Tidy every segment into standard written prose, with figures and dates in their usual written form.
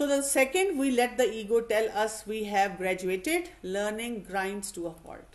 So the second, we let the ego tell us we have graduated, learning grinds to a halt.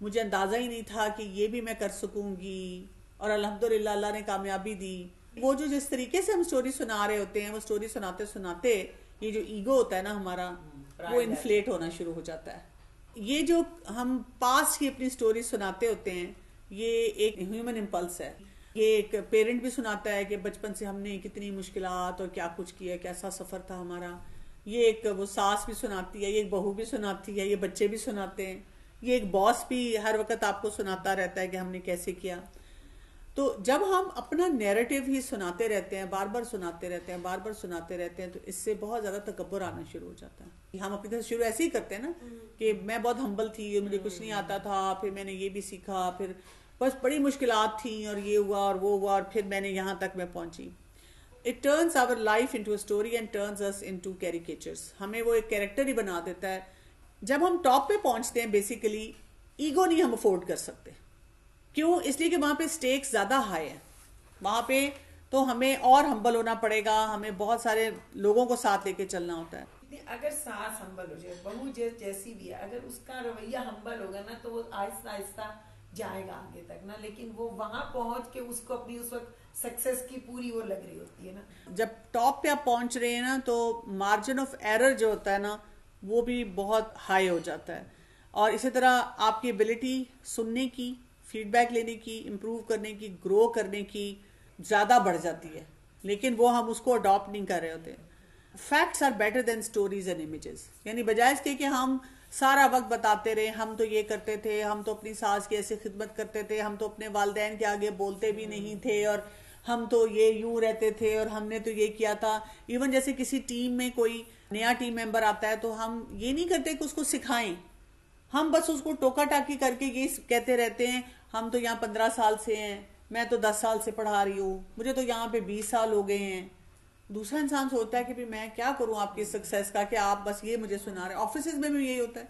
مجھے اندازہ ہی نہیں تھا کہ یہ بھی میں کر سکوں گی، اور الحمدللہ اللہ نے کامیابی دی. وہ جو جس طریقے سے ہم سٹوری سنا رہے ہوتے ہیں، وہ سٹوری سناتے سناتے یہ جو ایگو ہوتا ہے نا ہمارا، وہ انفلیٹ ہونا شروع ہو جاتا ہے. یہ جو ہم پاس کی اپنی سٹوری سناتے ہوتے ہیں، یہ ایک ہیومن امپلس ہے. یہ ایک پیرنٹ بھی سناتا ہے کہ بچپن سے ہم نے کتنی مشکلات اور کیا کچھ کیا، کیسا سفر تھا ہمارا. یہ ایک وہ ساس بھی سناتی ہے، یہ ایک بہو بھی سناتی ہے، یہ بچے بھی سناتے ہیں، یہ ایک باس بھی ہر وقت آپ کو سناتا رہتا ہے کہ ہم نے کیسے کیا. تو جب ہم اپنا نیریٹو ہی سناتے رہتے ہیں، بار بار سناتے رہتے ہیں، بار بار سناتے رہتے ہیں، تو اس سے بہت زیادہ تکبر آنا شروع ہو جاتا ہے. ہم اپنی طرف شروع ایسے ہی کرتے ہیں نا کہ میں بہت ہمبل تھی، مجھے کچھ نہیں آتا تھا، پھر میں نے یہ بھی سیکھا، پھر بس بڑی مشکلات تھیں اور یہ ہوا اور وہ ہوا، اور پھر میں نے یہاں تک میں پہنچی. It turns our life into a story and turns us into caricatures. ہمیں وہ ایک کیریکٹر ہی بنا دیتا ہے. جب ہم ٹاپ پہ پہنچتے ہیں بیسیکلی ایگو نہیں ہم افورڈ کر سکتے. کیوں؟ اس لیے کہ وہاں پہ سٹیکس زیادہ ہائی ہیں. وہاں پہ تو ہمیں اور ہمبل ہونا پڑے گا، ہمیں بہت سارے لوگوں کو ساتھ لے کے چلنا ہوتا ہے. اگر ساس ہمبل ہو جائے، بہو جیسی بھی ہے، اگر اس کا رویہ ہمبل ہوگا نا تو وہ آہستہ آہستہ جائے گا آگے تک نا. لیکن وہ وہاں پہنچ کے اس کو اپنی اس وقت سکسیس کی پوری وہ لگ رہی ہوتی ہے نا. جب ٹاپ پہ آپ پہنچ رہے ہیں نا تو مارجن آف ایرر جو ہوتا ہے نا وہ بھی بہت ہائی ہو جاتا ہے. اور اسی طرح آپ کی ایبلٹی سننے کی، فیڈ بیک لینے کی، امپروو کرنے کی، گرو کرنے کی زیادہ بڑھ جاتی ہے. لیکن وہ ہم اس کو اڈاپٹ نہیں کر رہے ہوتے. Facts are better than stories and images. یعنی بجائے اس کے کہ ہم سارا وقت بتاتے رہے ہم تو یہ کرتے تھے، ہم تو اپنی ساس کی ایسے خدمت کرتے تھے، ہم تو اپنے والدین کے آگے بولتے بھی نہیں تھے، اور ہم تو یہ یوں رہتے تھے، اور ہم نے تو یہ کیا تھا. ایون جیسے کسی ٹیم میں کوئی نیا ٹیم ممبر آتا ہے تو ہم یہ نہیں کرتے کہ اس کو سکھائیں، ہم بس اس کو ٹوکا ٹاکی کر کے یہ کہتے رہتے ہیں ہم تو یہاں 15 سال سے ہیں، میں تو 10 سال سے پڑھا رہی ہوں، مجھے تو یہاں پہ 20 سال ہو گئے ہیں. دوسرا انسان سوچتا ہے کہ میں کیا کروں آپ کی سکسیس کا، کہ آپ بس یہ مجھے سنا رہے ہیں. آفیسز میں بھی یہی ہوتا ہے.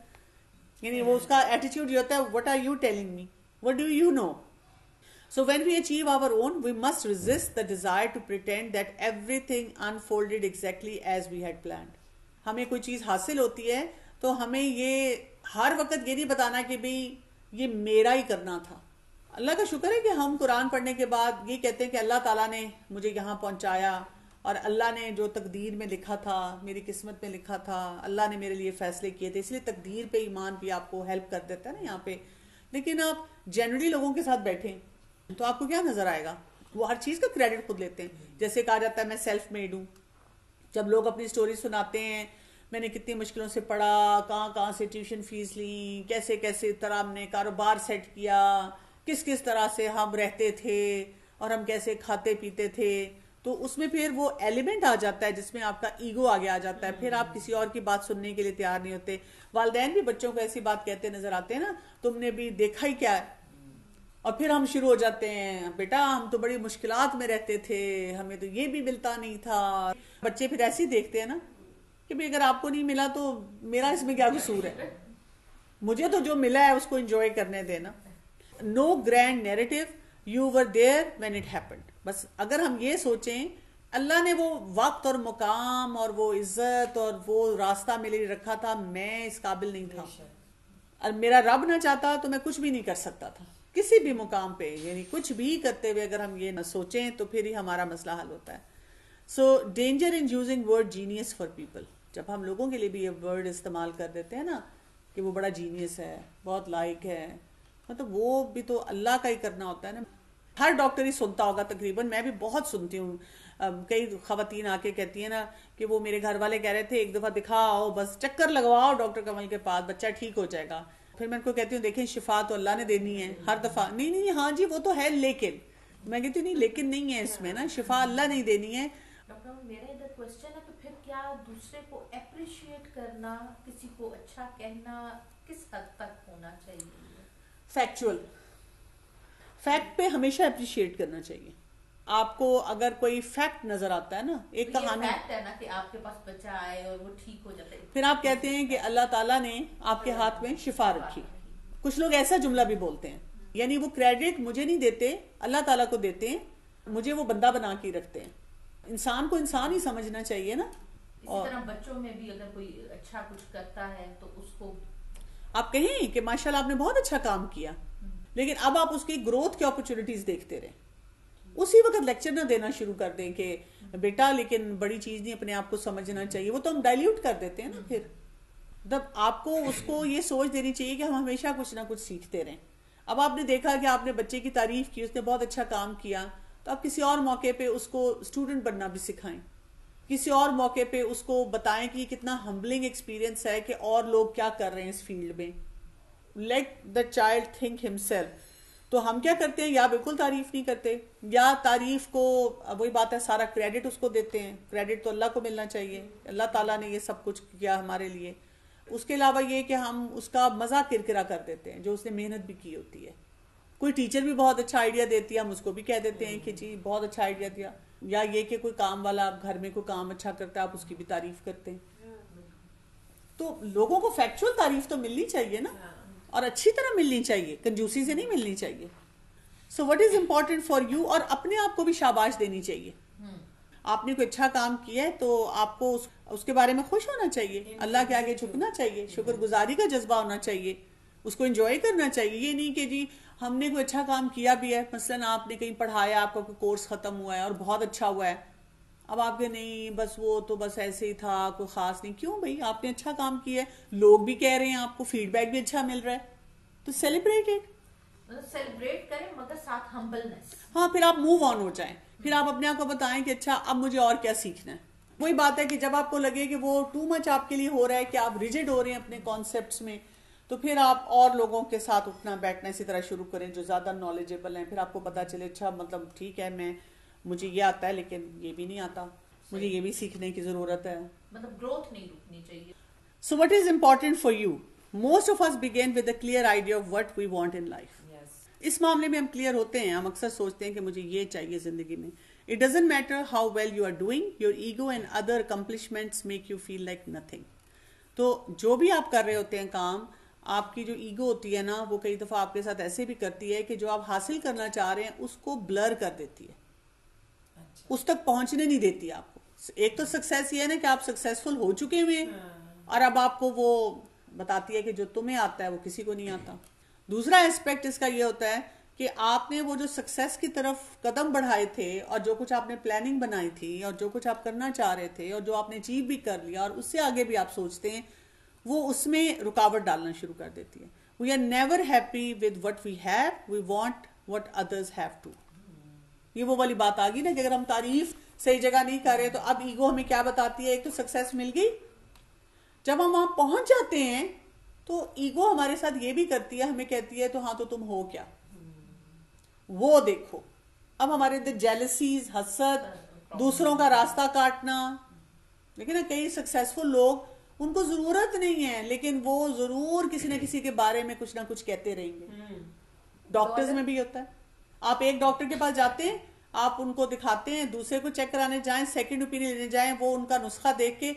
یعنی وہ اس کا ایٹیٹیوڈ یہ ہوتا ہے what are you telling me, what do you know. So when we achieve our own, we must resist the desire to pretend that everything unfolded exactly as we had planned. ہمیں کوئی چیز حاصل ہوتی ہے تو ہمیں یہ ہر وقت یہ نہیں بتانا کہ بھئی یہ میرا ہی کرنا تھا. اللہ کا شکر ہے کہ ہم قرآن پڑھنے کے بعد یہ کہتے ہیں کہ اللہ تعالیٰ نے مجھے یہاں پہنچایا، اور اللہ نے جو تقدیر میں لکھا تھا، میری قسمت میں لکھا تھا، اللہ نے میرے لیے فیصلے کیے تھے. اس لیے تقدیر پہ ایمان بھی آپ کو ہیلپ کر دیتا ہے نا یہاں پہ. لیکن آپ جنرلی لوگوں کے ساتھ بیٹھیں تو آپ کو کیا نظر آئے گا؟ وہ ہر چیز کا کریڈٹ خود لیتے ہیں. جیسے کہا جاتا ہے میں سیلف میڈ ہوں. جب لوگ اپنی سٹوری سناتے ہیں میں نے کتنی مشکلوں سے پڑھا، کہاں کہاں سے ٹیوشن فیس لی، کیسے کیسے طرح ہم نے کاروبار سیٹ کیا، کس کس طرح سے ہم رہتے تھے، اور ہم کیسے کھاتے پیتے تھے، تو اس میں پھر وہ ایلیمنٹ آ جاتا ہے جس میں آپ کا ایگو آگے آ جاتا ہے. پھر آپ کسی اور کی بات سننے کے لیے تیار نہیں ہوتے. والدین بھی بچوں کو ایسی بات کہتے نظر آتے ہیں نا، تم نے بھی دیکھا ہی کیا ہے. اور پھر ہم شروع ہو جاتے ہیں بیٹا ہم تو بڑی مشکلات میں رہتے تھے، ہمیں تو یہ بھی ملتا نہیں تھا. بچے پھر ایسے ہی دیکھتے ہیں نا کہ بھئی اگر آپ کو نہیں ملا تو میرا اس میں کیا قصور ہے، مجھے تو جو ملا ہے اس کو انجوائے کرنے دینا. No grand narrative, you were there when it happened. بس اگر ہم یہ سوچیں اللہ نے وہ وقت اور مقام اور وہ عزت اور وہ راستہ میرے لیے رکھا تھا، میں اس قابل نہیں تھا، اور میرا رب نہ چاہتا تو میں کچھ بھی نہیں کر سکتا تھا کسی بھی مقام پہ. یعنی کچھ بھی کرتے ہوئے اگر ہم یہ نہ سوچیں تو پھر ہی ہمارا مسئلہ حل ہوتا ہے. So danger in using word genius for people. جب ہم لوگوں کے لیے بھی یہ ورڈ استعمال کر دیتے ہیں نا کہ وہ بڑا جینیس ہے، بہت لائق ہے، مطلب وہ بھی تو اللہ کا ہی کرنا ہوتا ہے نا. ہر ڈاکٹر ہی سنتا ہوگا تقریباً، میں بھی بہت سنتی ہوں. کئی خواتین آ کے کہتی ہیں نا کہ وہ میرے گھر والے کہہ رہے تھے ایک دفعہ دکھاؤ، بس چکر لگواؤ ڈاکٹر کمل کے پاس، بچہ ٹھیک ہو جائے گا. پھر میں ان کو کہتی ہوں دیکھیں شفا تو اللہ نے دینی ہے ہر دفعہ. نہیں ہاں جی وہ تو ہے، لیکن میں کہتی ہوں نہیں لیکن نہیں ہے اس میں نا، شفا اللہ نہیں دینی ہے. ڈاکٹر میرا ادھر کوشچن ہے تو پھر کیا دوسرے کو اپریشیٹ کرنا، کسی کو اچھا کہنا کس حد تک ہونا چاہیے؟ فیکچوئل فیکٹ پہ ہمیشہ اپریشیٹ کرنا چاہیے. آپ کو اگر کوئی فیکٹ نظر آتا ہے نا، ایک کہانی فیکٹ ہے نا کہ آپ کے پاس بچہ آئے اور وہ ٹھیک ہو جاتا ہے، پھر آپ کہتے ہیں کہ اللہ تعالیٰ نے آپ کے ہاتھ میں شفا رکھی. کچھ لوگ ایسا جملہ بھی بولتے ہیں، یعنی وہ کریڈٹ مجھے نہیں دیتے، اللہ تعالیٰ کو دیتے ہیں، مجھے وہ بندہ بنا کے رکھتے ہیں. انسان کو انسان ہی سمجھنا چاہیے نا. اسی طرح بچوں میں بھی اگر کوئی اچھا کچھ کرتا ہے تو اس کو آپ کہیں کہ ماشاءاللہ آپ نے بہت اچھا کام کیا، لیکن اب آپ اس کی گروتھ کی اپرچونٹیز دیکھتے رہیں. اسی وقت لیکچر نہ دینا شروع کر دیں کہ بیٹا لیکن بڑی چیز نہیں، اپنے آپ کو سمجھنا چاہیے. وہ تو ہم ڈائلیوٹ کر دیتے ہیں نا. پھر جب آپ کو اس کو یہ سوچ دینی چاہیے کہ ہم ہمیشہ کچھ نہ کچھ سیکھتے رہیں. اب آپ نے دیکھا کہ آپ نے بچے کی تعریف کی، اس نے بہت اچھا کام کیا، تو آپ کسی اور موقع پہ اس کو اسٹوڈنٹ بننا بھی سکھائیں. کسی اور موقع پہ اس کو بتائیں کہ یہ کتنا ہمبلنگ ایکسپیرینس ہے کہ اور لوگ کیا کر رہے ہیں اس فیلڈ میں. Let the child think himself. تو ہم کیا کرتے ہیں، یا بالکل تعریف نہیں کرتے، یا تعریف کو وہی بات ہے سارا کریڈٹ اس کو دیتے ہیں. کریڈٹ تو اللہ کو ملنا چاہیے، اللہ تعالیٰ نے یہ سب کچھ کیا ہمارے لیے. اس کے علاوہ یہ کہ ہم اس کا مزاق کرکرا کر دیتے ہیں جو اس نے محنت بھی کی ہوتی ہے. کوئی ٹیچر بھی بہت اچھا آئیڈیا دیتی ہے، ہم اس کو بھی کہہ دیتے ہیں کہ جی بہت اچھا آئیڈیا دیا. یا یہ کہ کوئی کام والا گھر میں کوئی کام اچھا کرتا ہے، آپ اس کی بھی تعریف کرتے ہیں. تو لوگوں کو فیکچوئل تعریف تو ملنی چاہیے نا، اور اچھی طرح ملنی چاہیے، کنجوسی سے نہیں ملنی چاہیے. So what is important for you, اور اپنے آپ کو بھی شاباش دینی چاہیے. آپ نے کوئی اچھا کام کیا ہے تو آپ کو اس کے بارے میں خوش ہونا چاہیے، اللہ کے آگے جھکنا چاہیے، شکر گزاری کا جذبہ ہونا چاہیے، اس کو انجوائے کرنا چاہیے. یہ نہیں کہ جی ہم نے کوئی اچھا کام کیا بھی ہے، مثلاً آپ نے کہیں پڑھایا، آپ کا کوئی کورس ختم ہوا ہے اور بہت اچھا ہوا ہے، اب آپ کے نہیں بس وہ تو بس ایسے ہی تھا، کوئی خاص نہیں. کیوں بھائی، آپ نے اچھا کام کیا ہے، لوگ بھی کہہ رہے ہیں، آپ کو فیڈ بیک بھی اچھا مل رہا ہے، تو سیلیبریٹ اٹ. سیلیبریٹ کریں مگر ساتھ ہمبلنس. ہاں، پھر آپ موو آن ہو جائیں. پھر آپ اپنے آپ کو بتائیں کہ اچھا اب مجھے اور کیا سیکھنا ہے. وہی بات ہے کہ جب آپ کو لگے کہ وہ ٹو مچ آپ کے لیے ہو رہا ہے، کہ آپ ریجڈ ہو رہے ہیں اپنے کانسیپٹس میں، تو پھر آپ اور لوگوں کے ساتھ اٹھنا بیٹھنا اسی طرح شروع کریں جو زیادہ نالجیبل ہیں. پھر آپ کو پتا چلے اچھا مطلب ٹھیک ہے، مجھے یہ آتا ہے لیکن یہ بھی نہیں آتا، مجھے یہ بھی سیکھنے کی ضرورت ہے. مطلب گروتھ نہیں رکنی چاہیے. So what is important for you? Most of us begin with a clear idea of what we want in life. اس معاملے میں ہم کلیئر ہوتے ہیں. ہم اکثر سوچتے ہیں کہ مجھے یہ چاہیے زندگی میں. It doesn't matter how well you are doing, your ego and other accomplishments make you feel like nothing. تو جو بھی آپ کر رہے ہوتے ہیں کام، آپ کی جو ایگو ہوتی ہے نا، وہ کئی دفعہ آپ کے ساتھ ایسے بھی کرتی ہے کہ جو آپ حاصل کرنا چاہ رہے ہیں اس کو بلر کر دیتی ہے، اس تک پہنچنے نہیں دیتی آپ کو. ایک تو سکسیس یہ ہے نا کہ آپ سکسیسفل ہو چکے ہوئے ہیں، اور اب آپ کو وہ بتاتی ہے کہ جو تمہیں آتا ہے وہ کسی کو نہیں آتا. دوسرا ایسپیکٹ اس کا یہ ہوتا ہے کہ آپ نے وہ جو سکسیس کی طرف قدم بڑھائے تھے، اور جو کچھ آپ نے پلاننگ بنائی تھی، اور جو کچھ آپ کرنا چاہ رہے تھے، اور جو آپ نے اچیو بھی کر لیا، اور اس سے آگے بھی آپ سوچتے ہیں، وہ اس میں رکاوٹ ڈالنا شروع کر دیتی ہے. We are never happy with what we have, we want what others have too. یہ وہ والی بات آ گئی نا کہ اگر ہم تعریف صحیح جگہ نہیں کر رہے تو اب ایگو ہمیں کیا بتاتی ہے. ایک تو سکسیس مل گئی، جب ہم وہاں پہنچ جاتے ہیں تو ایگو ہمارے ساتھ یہ بھی کرتی ہے، ہمیں کہتی ہے تو ہاں تو تم ہو کیا، وہ دیکھو. اب ہمارے اندر جیلسیز، حسد، دوسروں کا راستہ کاٹنا. لیکن کئی سکسیسفل لوگ، ان کو ضرورت نہیں ہے لیکن وہ ضرور کسی نہ کسی کے بارے میں کچھ نہ کچھ کہتے رہیں گے. ڈاکٹرز میں بھی ہوتا ہے. آپ ایک ڈاکٹر کے پاس جاتے ہیں، آپ ان کو دکھاتے ہیں، دوسرے کو چیک کرانے جائیں، سیکنڈ اوپینین لینے جائیں، وہ ان کا نسخہ دیکھ کے،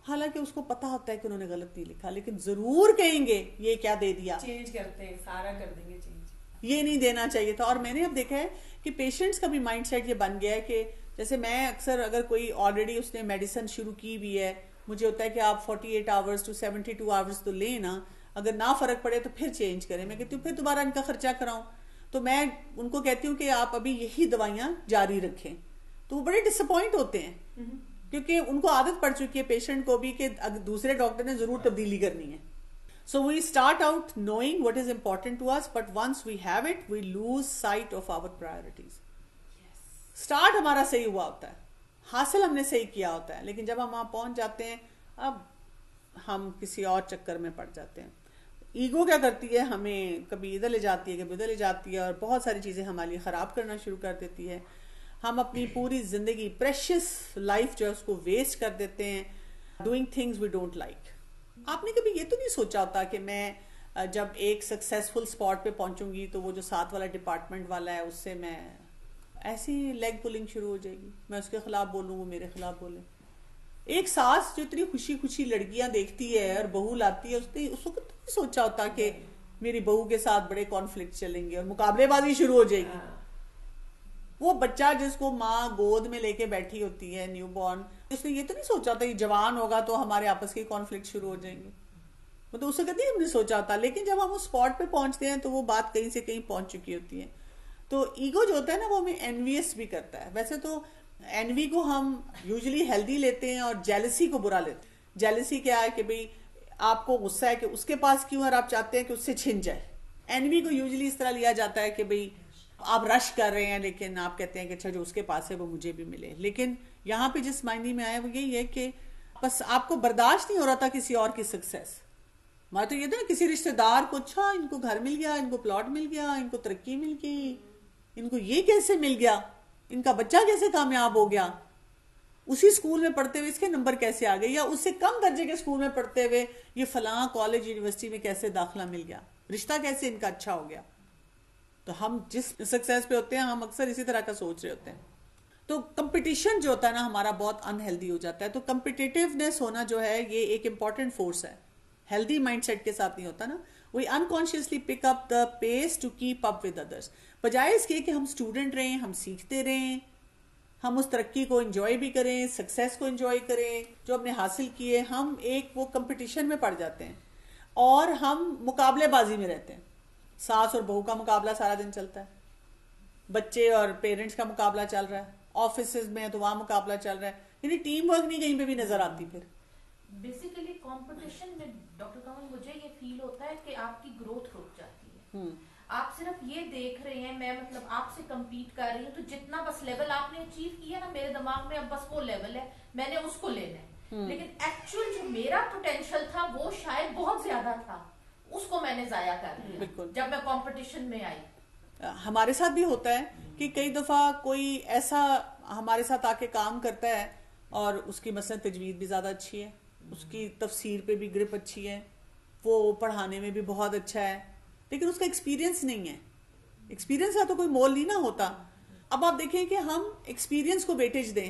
حالانکہ اس کو پتا ہوتا ہے کہ انہوں نے غلط نہیں لکھا، لیکن ضرور کہیں گے یہ کیا دے دیا، چینج کرتے ہیں، سارا کر دیں گے چینج، یہ نہیں دینا چاہیے تھا. اور میں نے اب دیکھا ہے کہ پیشنٹس کا بھی مائنڈ سیٹ یہ بن گیا ہے کہ جیسے میں اکثر اگر کوئی آلریڈی اس نے میڈیسن شروع کی بھی ہے، مجھے ہوتا ہے کہ آپ 48 آورز to 72 آورز تو لیں نا، اگر نہ فرق پڑے تو پھر چینج کریں. میں کہتی ہوں پھر دوبارہ ان کا خرچہ کراؤں، تو میں ان کو کہتی ہوں کہ آپ ابھی یہی دوائیاں جاری رکھیں. تو وہ بڑے ڈس اپوائنٹ ہوتے ہیں کیونکہ ان کو عادت پڑ چکی ہے پیشنٹ کو بھی کہ دوسرے ڈاکٹر نے ضرور تبدیلی کرنی ہے. So we start out knowing what is important to us, but once we have it, we lose sight of our priorities. Start ہمارا صحیح ہوا ہوتا ہے، حاصل ہم نے صحیح کیا ہوتا ہے، لیکن جب ہم وہاں پہنچ جاتے ہیں اب ہم کسی اور چکر میں پڑ جاتے ہیں. ایگو کیا کرتی ہے، ہمیں کبھی ادھر لے جاتی ہے، کبھی ادھر لے جاتی ہے، اور بہت ساری چیزیں ہمارے لیے خراب کرنا شروع کر دیتی ہے. ہم اپنی پوری زندگی، پریشیس لائف جو ہے اس کو ویسٹ کر دیتے ہیں doing things we don't like. آپ نے کبھی یہ تو نہیں سوچا ہوتا کہ میں جب ایک سکسیسفل اسپاٹ پہ پہنچوں گی تو وہ جو ساتھ والا ڈپارٹمنٹ والا ہے اس سے میں ایسی لیگ پولنگ شروع ہو جائے گی، میں اس کے خلاف بولوں، وہ میرے خلاف بولے. ایک ساس جو اتنی خوشی خوشی لڑکیاں دیکھتی ہے اور بہو لاتی ہے، اس نے اس وقت نہیں سوچا ہوتا کہ میری بہو کے ساتھ بڑے کانفلکٹ چلیں گے اور مقابلے بازی شروع ہو جائے گی. وہ بچہ جس کو ماں گود میں لے کے بیٹھی ہوتی ہے، نیو بورن، اس نے یہ تو نہیں سوچا تھا کہ جوان ہوگا تو ہمارے آپس کے کانفلکٹ شروع ہو جائیں گے. مطلب اسے کبھی ہم نے سوچا ہوتا, لیکن جب ہم اس اسپاٹ پہ پہنچتے ہیں تو وہ بات کہیں سے کہیں پہنچ چکی ہوتی ہے. تو ایگو جو ہوتا ہے نا وہ ہمیں انویس بھی کرتا ہے. ویسے تو انوی کو ہم یوزلی ہیلدی لیتے ہیں اور جیلسی کو برا لیتے ہیں. جیلسی کیا ہے کہ بھئی آپ کو غصہ ہے کہ اس کے پاس کیوں اور آپ چاہتے ہیں کہ اس سے چھن جائے. انوی کو یوزلی اس طرح لیا جاتا ہے کہ بھئی آپ رش کر رہے ہیں لیکن آپ کہتے ہیں کہ اچھا جو اس کے پاس ہے وہ مجھے بھی ملے. لیکن یہاں پہ جس معنی میں آیا وہ یہی ہے کہ بس آپ کو برداشت نہیں ہو رہا تھا کسی اور کی سکسیس. ہمارا تو یہ تھا کسی رشتہ دار کو, اچھا ان کو گھر مل گیا, ان کو پلاٹ مل گیا, ان کو ترقی مل گئی, ان کو یہ کیسے مل گیا, ان کا بچہ کیسے کامیاب ہو گیا, اسی اسکول میں پڑھتے ہوئے اس کے نمبر کیسے آ گئے, یا اس سے کم درجے کے اسکول میں پڑھتے ہوئے یہ فلاں کالج یونیورسٹی میں کیسے داخلہ مل گیا, رشتہ کیسے ان کا اچھا ہو گیا. تو ہم جس سکسیس پہ ہوتے ہیں ہم اکثر اسی طرح کا سوچ رہے ہوتے ہیں. تو کمپٹیشن جو ہوتا ہے نا ہمارا بہت انہیلدی ہو جاتا ہے. تو کمپٹیٹیونیس ہونا جو ہے یہ ایک امپورٹنٹ فورس ہے. ہیلدی مائنڈ سیٹ کے ساتھ نہیں ہوتا نا. We unconsciously pick up the pace to keep up with others, بجائے اس کے کہ ہم اسٹوڈنٹ رہیں, ہم سیکھتے رہیں, ہم اس ترقی کو انجوائے بھی کریں, سکسیس کو انجوائے کریں جو ہم نے حاصل کیے. ہم ایک وہ کمپٹیشن میں پڑ جاتے ہیں اور ہم مقابلے بازی میں رہتے ہیں. ساس اور بہو کا مقابلہ سارا دن چلتا ہے, بچے اور پیرنٹس کا مقابلہ چل رہا ہے, آفیسز میں تو وہاں مقابلہ چل رہا ہے, یعنی ٹیم ورک نہیں کہیں پہ بھی نظر آتی. پھر بیسیکلی کمپٹیشن میں ڈاکٹر کمل مجھے یہ فیل ہوتا ہے کہ آپ کی گروتھ رک جاتی ہے. آپ صرف یہ دیکھ رہے ہیں میں مطلب آپ سے کمپیٹ کر رہی ہوں تو جتنا بس لیول آپ نے اچیو کیا نا میرے دماغ میں اب بس وہ لیول ہے, میں نے اس کو لینا ہے. لیکن ایکچوئل جو میرا پوٹینشیل تھا وہ شاید بہت زیادہ تھا, اس کو میں نے ضائع کر لیا جب میں کمپٹیشن میں آئی. ہمارے ساتھ بھی ہوتا ہے کہ کئی دفعہ کوئی ایسا ہمارے ساتھ آ کے کام کرتا ہے اور اس کی مثلا تجوید بھی زیادہ اچھی ہے, اس کی تفسیر پہ بھی گرپ اچھی ہے, وہ پڑھانے میں بھی بہت اچھا ہے, لیکن اس کا ایکسپیرینس نہیں ہے. ایکسپیرینس کا تو کوئی مول نہیں نا ہوتا. اب آپ دیکھیں کہ ہم ایکسپیرینس کو ویٹیج دیں.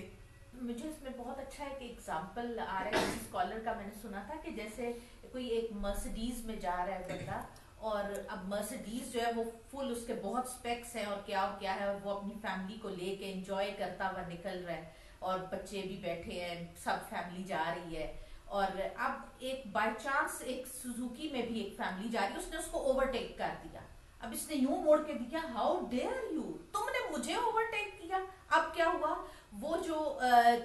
مجھے اس میں بہت اچھا ہے کہ ایگزامپل آ رہا ہے اسکالر کا, میں نے سنا تھا کہ جیسے کوئی ایک مرسڈیز میں جا رہا ہے بندہ, اور اب مرسڈیز جو ہے وہ فل اس کے بہت اسپیکس ہیں اور کیا ہے, اور وہ اپنی فیملی کو لے کے انجوائے کرتا ہوا نکل رہا ہے, اور بچے بھی بیٹھے ہیں, سب فیملی جا رہی ہے. اور اب ایک بائی چانس ایک سوزوکی میں بھی ایک فیملی جا رہی ہے, اس نے اس کو اوورٹیک کر دیا. اب اس نے یوں موڑ کے دیا, ہاؤ ڈیئر یو, تم نے مجھے اوورٹیک کیا. اب کیا ہوا, وہ جو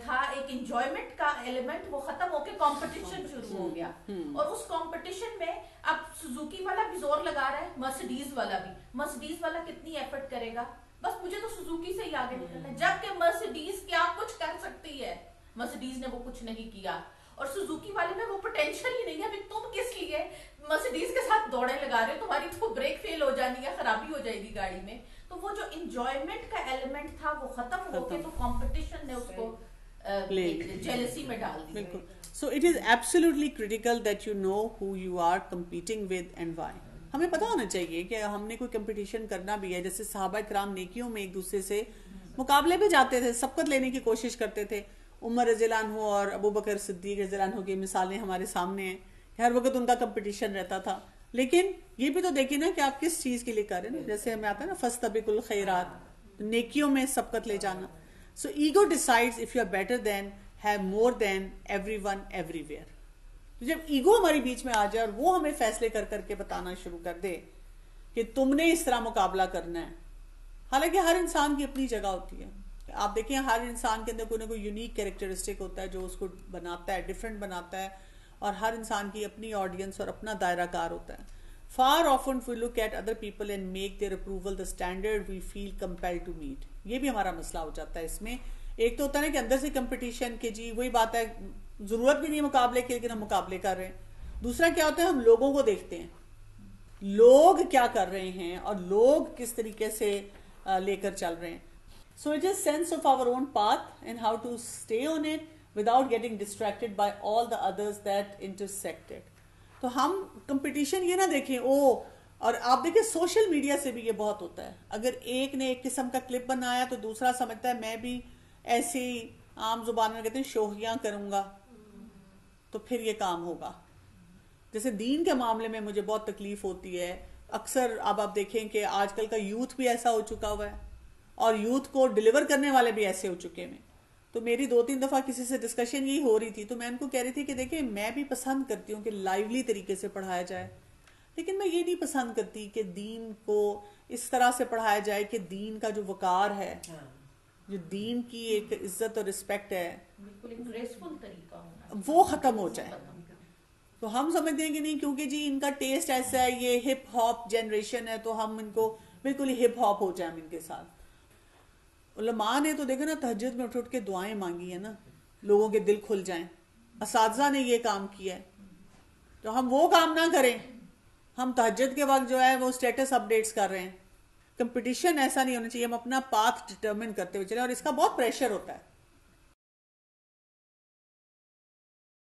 تھا ایک انجوائمنٹ کا ایلیمنٹ وہ ختم ہو کے کمپٹیشن شروع ہو گیا. اور اس کمپٹیشن میں اب سوزوکی والا بھی زور لگا رہا ہے, مرسڈیز والا بھی. مرسڈیز والا کتنی ایفرٹ کرے گا, بس مجھے تو سوزوکی سے ہی آگے نکلنا ہے, جبکہ مرسڈیز کیا کچھ کر سکتی ہے. مرسڈیز نے وہ کچھ نہیں کیا, اور سوزوکی والے میں وہ پوٹینشیل ہی نہیں ہے. ابھی تم کس لیے مرسڈیز کے ساتھ دوڑے لگا رہے ہو, تمہاری تو بریک فیل ہو جانی ہے, خرابی ہو جائے گی گاڑی میں. تو وہ جو انجوائمنٹ کا ایلیمنٹ تھا وہ ختم ہو کے تو کمپٹیشن نے اس کو جیلسی میں ڈال دیا. بالکل. So it is absolutely critical that you know who you are competing with and why. ہمیں پتا ہونا چاہیے کہ ہم نے کوئی کمپٹیشن کرنا بھی ہے. جیسے صحابہ کرام نیکیوں میں ایک دوسرے سے مقابلے پہ جاتے تھے, سبقت لینے کی کوشش کرتے تھے. عمر رضی اللہ عنہ اور ابو بکر صدیق رضی اللہ عنہ کی مثالیں ہمارے سامنے ہیں, ہر وقت ان کا کمپٹیشن رہتا تھا. لیکن یہ بھی تو دیکھیں نا کہ آپ کس چیز کے لیے کر رہے ہیں. جیسے ہمیں آتا ہے نا فاستبقوا الخیرات, نیکیوں میں سبقت لے جانا. So ego decides if you are better than, have more than everyone everywhere. تو جب ایگو ہماری بیچ میں آ جائے اور وہ ہمیں فیصلے کر کر کے بتانا شروع کر دے کہ تم نے اس طرح مقابلہ کرنا ہے, حالانکہ ہر انسان کی اپنی جگہ ہوتی ہے. آپ دیکھیں ہر انسان کے اندر کوئی نہ کوئی یونیک کیریکٹرسٹک ہوتا ہے جو اس کو بناتا ہے, ڈفرینٹ بناتا ہے, اور ہر انسان کی اپنی آڈینس اور اپنا دائرہ کار ہوتا ہے. Far often we look at other people and make their approval the standard we feel compelled to meet. یہ بھی ہمارا مسئلہ ہو جاتا ہے اس میں. ایک تو ہوتا ہے کہ اندر سے کمپٹیشن کہ جی وہی بات ہے, ضرورت بھی نہیں مقابلے کی لیکن ہم مقابلے کر رہے ہیں. دوسرا کیا ہوتا ہے, ہم لوگوں کو دیکھتے ہیں, لوگ کیا کر رہے ہیں اور لوگ کس طریقے سے لے کر چل رہے ہیں. So it is sense of our own path and how to stay on it without getting distracted by all the others that intersect it. تو ہم کمپٹیشن یہ نہ دیکھیں اور آپ دیکھیں سوشل میڈیا سے بھی یہ بہت ہوتا ہے. اگر ایک نے ایک قسم کا کلپ بنایا تو دوسرا سمجھتا ہے میں بھی ایسی عام زبان میں کہتے ہیں شوخیاں کروں گا تو پھر یہ کام ہوگا. جیسے دین کے معاملے میں مجھے بہت تکلیف ہوتی ہے. اکثر اب آپ دیکھیں کہ آج کل کا یوتھ بھی ایسا ہو چکا ہوا ہے اور یوتھ کو ڈیلیور کرنے والے بھی ایسے ہو چکے ہیں. تو میری 2-3 دفعہ کسی سے ڈسکشن یہی ہو رہی تھی، تو میں ان کو کہہ رہی تھی کہ دیکھیں میں بھی پسند کرتی ہوں کہ لائیولی طریقے سے پڑھایا جائے، لیکن میں یہ نہیں پسند کرتی کہ دین کو اس طرح سے پڑھایا جائے کہ دین کا جو وقار ہے، جو دین کی ایک عزت اور رسپیکٹ ہے، بالکل ایک گریسفل طریقہ ہونا وہ ختم ہو جائے. تو ہم سمجھتے ہیں کہ نہیں کیونکہ جی ان کا ٹیسٹ ایسا ہے، یہ ہپ ہاپ جنریشن ہے، تو ہم ان کو بالکل ہی ہپ ہاپ ہو جائیں ان کے ساتھ. علماء نے تو دیکھو نا تہجد میں اٹھ کے دعائیں مانگی ہیں نا، لوگوں کے دل کھل جائیں. اساتذہ نے یہ کام کیا ہے، تو ہم وہ کام نہ کریں. ہم تہجد کے وقت جو ہے وہ اسٹیٹس اپڈیٹس کر رہے ہیں. کمپٹیشن ایسا نہیں ہونا چاہیے، ہم اپنا پاتھ ڈٹرمن کرتے ہوئے چلیں، اور اس کا بہت پریشر ہوتا ہے.